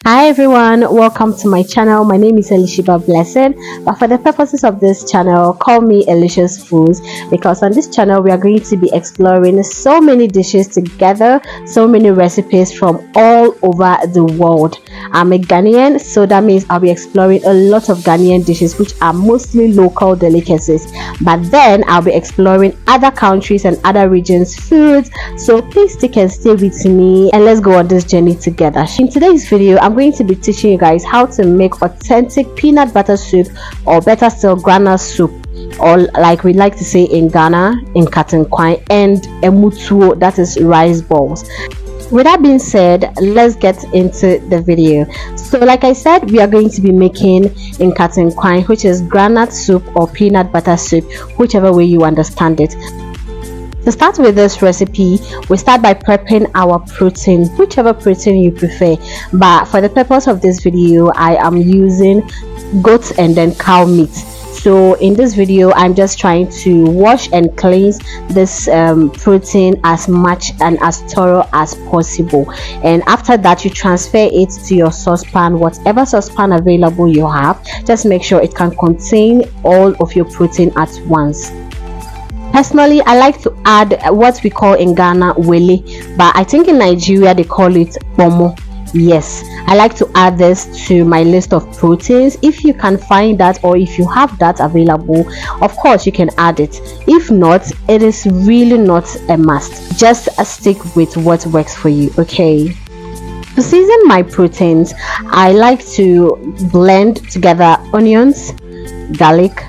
Hi everyone, welcome to my channel. My name is Elishiba Blessed, but for the purposes of this channel, call me Elicious Foods, because on this channel we are going to be exploring so many dishes together, so many recipes from all over the world. I'm a Ghanaian, so that means I'll be exploring a lot of Ghanaian dishes which are mostly local delicacies, but then I'll be exploring other countries and other regions foods. So please stick and stay with me and let's go on this journey together. In today's video, I'm going to be teaching you guys how to make authentic peanut butter soup, or better still grana soup, or like we like to say in Ghana, nkwan, and emutuo, that is rice balls. With that being said, let's get into the video. So like I said, we are going to be making nkwan, which is granite soup or peanut butter soup, whichever way you understand it. To start with this recipe, we start by prepping our protein, whichever protein you prefer, but for the purpose of this video I am using goat and then cow meat. So in this video I'm just trying to wash and cleanse this protein as much and as thorough as possible, and after that you transfer it to your saucepan, whatever saucepan available you have. Just make sure it can contain all of your protein at once. Personally, I like to add what we call in Ghana wele, but I think in Nigeria they call it bomo. Yes, I like to add this to my list of proteins. If you can find that, or if you have that available, of course you can add it. If not, it is really not a must. Just stick with what works for you, okay? To season my proteins, I like to blend together onions, garlic,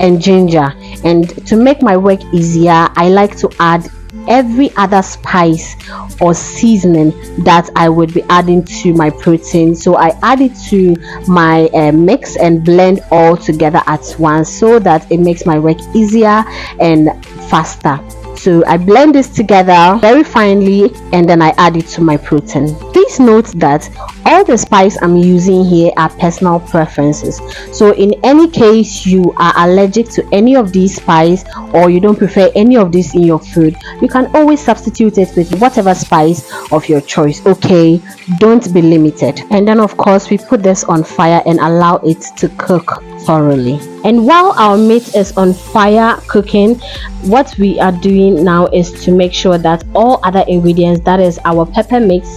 and ginger, and to make my work easier I like to add every other spice or seasoning that I would be adding to my protein. So I add it to my mix and blend all together at once, so that it makes my work easier and faster. So I blend this together very finely and then I add it to my protein. Please note that all the spice I'm using here are personal preferences. So in any case you are allergic to any of these spice, or you don't prefer any of this in your food, you can always substitute it with whatever spice of your choice, okay? Don't be limited. And then of course we put this on fire and allow it to cook thoroughly. And while our meat is on fire cooking, what we are doing now is to make sure that all other ingredients, that is our pepper mix,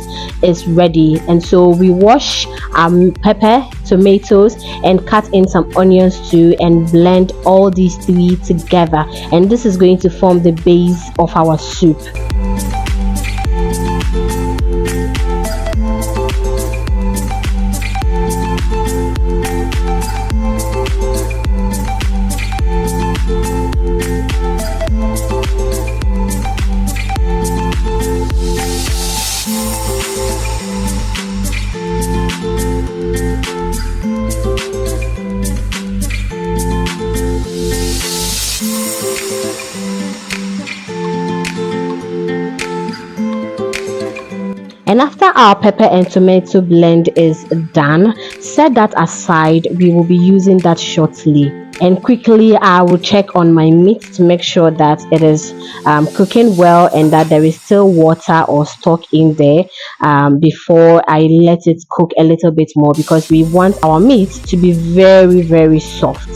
is ready. And so we wash pepper, tomatoes, and cut in some onions too, and blend all these three together, and this is going to form the base of our soup. And after our pepper and tomato blend is done, set that aside. We will be using that shortly. And quickly I will check on my meat to make sure that it is cooking well and that there is still water or stock in there before I let it cook a little bit more, because we want our meat to be very soft.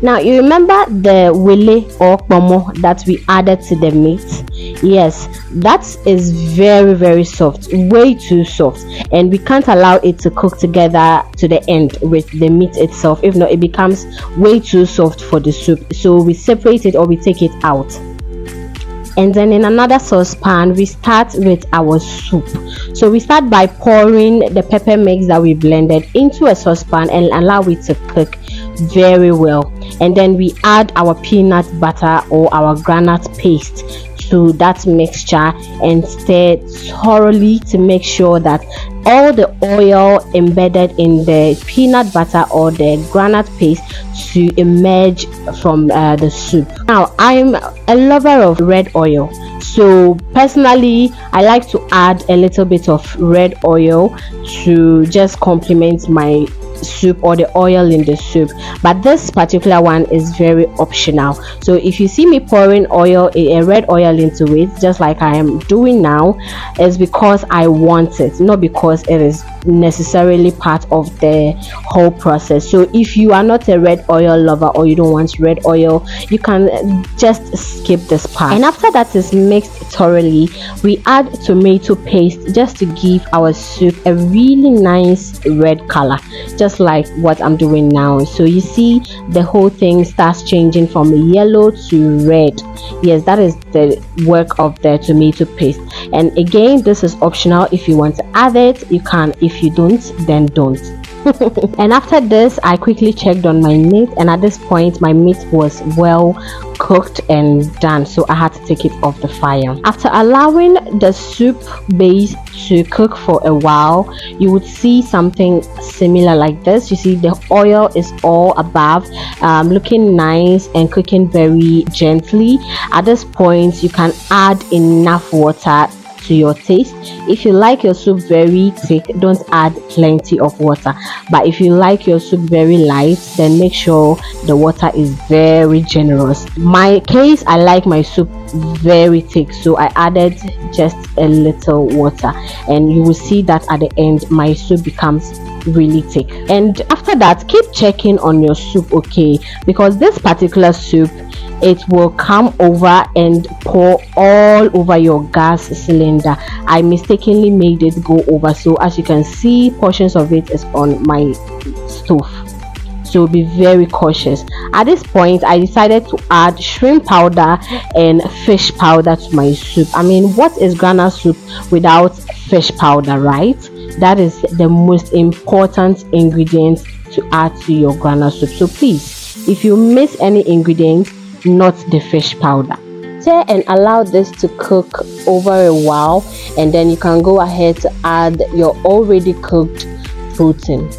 Now you remember the wele or pomo that we added to the meat? Yes, that is very soft, way too soft, and we can't allow it to cook together to the end with the meat itself. If not, it becomes way too soft for the soup. So we separate it, or we take it out. And then in another saucepan we start with our soup. So we start by pouring the pepper mix that we blended into a saucepan and allow it to cook very well. And then we add our peanut butter or our granite paste to that mixture and stir thoroughly to make sure that all the oil embedded in the peanut butter or the granite paste to emerge from the soup. Now I'm a lover of red oil, so personally I like to add a little bit of red oil to just complement my soup or the oil in the soup, but this particular one is very optional. So if you see me pouring oil, a red oil into it, just like I am doing now, is because I want it, not because it is necessarily part of the whole process. So if you are not a red oil lover or you don't want red oil, you can just skip this part. And after that is mixed thoroughly, we add tomato paste just to give our soup a really nice red color, just like what I'm doing now. So you see the whole thing starts changing from yellow to red. Yes, that is the work of the tomato paste. And again, this is optional. If you want to add it, you can. If you don't, then don't. And after this, I quickly checked on my meat, and at this point my meat was well cooked and done, so I had to take it off the fire. After allowing the soup base to cook for a while, you would see something similar like this. You see the oil is all above, looking nice and cooking very gently. At this point, you can add enough water to your taste. If you like your soup very thick, don't add plenty of water, but if you like your soup very light, then make sure the water is very generous. My case, I like my soup very thick, so I added just a little water, and you will see that at the end my soup becomes really thick. And after that, keep checking on your soup, okay, because this particular soup, it will come over and pour all over your gas cylinder. I mistakenly made it go over, so as you can see, portions of it is on my stove, so be very cautious. At this point, I decided to add shrimp powder and fish powder to my soup. I mean, what is Ghana soup without fish powder, right? That is the most important ingredient to add to your Ghana soup. So please, if you miss any ingredient, not the fish powder. Stir and allow this to cook over a while, and then you can go ahead to add your already cooked protein.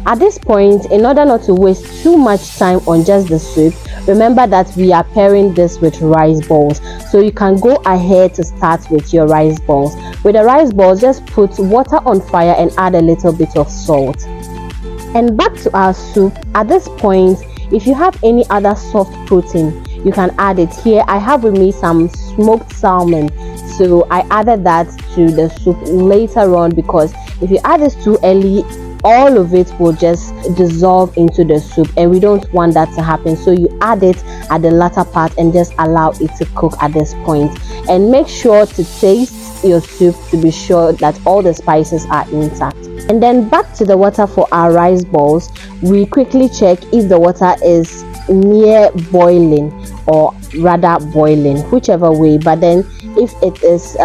At this point, in order not to waste too much time on just the soup, remember that we are pairing this with rice balls, so you can go ahead to start with your rice balls. With the rice balls, just put water on fire and add a little bit of salt. And back to our soup. At this point, if you have any other soft protein, you can add it. Here I have with me some smoked salmon, so I added that to the soup later on, because if you add this too early, all of it will just dissolve into the soup, and we don't want that to happen. So you add it at the latter part and just allow it to cook at this point. And make sure to taste your soup to be sure that all the spices are intact. And then back to the water for our rice balls. We quickly check if the water is near boiling, or rather boiling, whichever way. But then if it is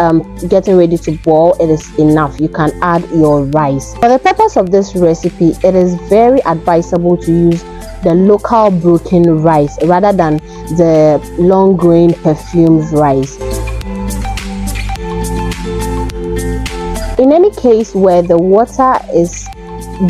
getting ready to boil, it is enough. You can add your rice. For the purpose of this recipe, it is very advisable to use the local broken rice rather than the long grain perfumed rice. In any case where the water is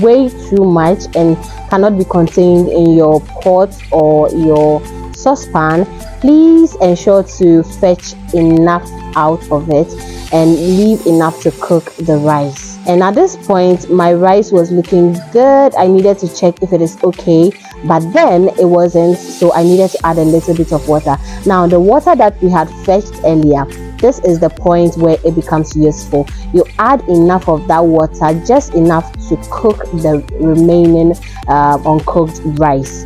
way too much and cannot be contained in your pot or your saucepan, please ensure to fetch enough out of it and leave enough to cook the rice. And at this point, my rice was looking good. I needed to check if it is okay, but then it wasn't, so I needed to add a little bit of water. Now the water that we had fetched earlier, this is the point where it becomes useful. You add enough of that water, just enough to cook the remaining uncooked rice.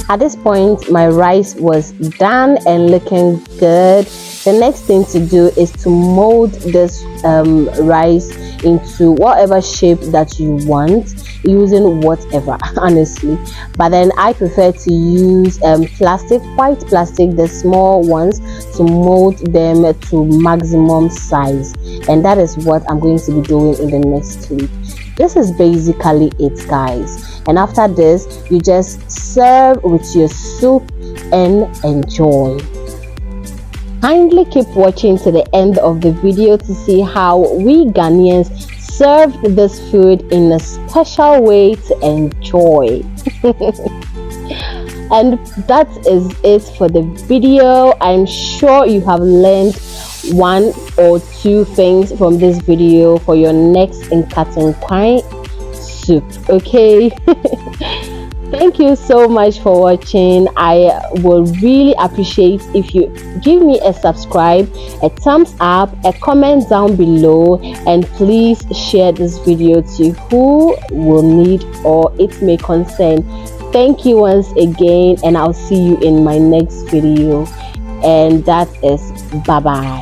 At this point, my rice was done and looking good. The next thing to do is to mold this rice into whatever shape that you want, using whatever honestly, but then I prefer to use plastic, white plastic, the small ones, to mold them to maximum size, and that is what I'm going to be doing in the next clip. This is basically it, guys, and after this you just serve with your soup and enjoy. Kindly keep watching to the end of the video to see how we Ghanaians served this food in a special way to enjoy. And that is it for the video. I'm sure you have learned one or two things from this video for your next nkwan soup. Okay. Thank you so much for watching. I will really appreciate if you give me a subscribe, a thumbs up, a comment down below, and please share this video to who will need or it may concern. Thank you once again, and I'll see you in my next video, and that is bye bye.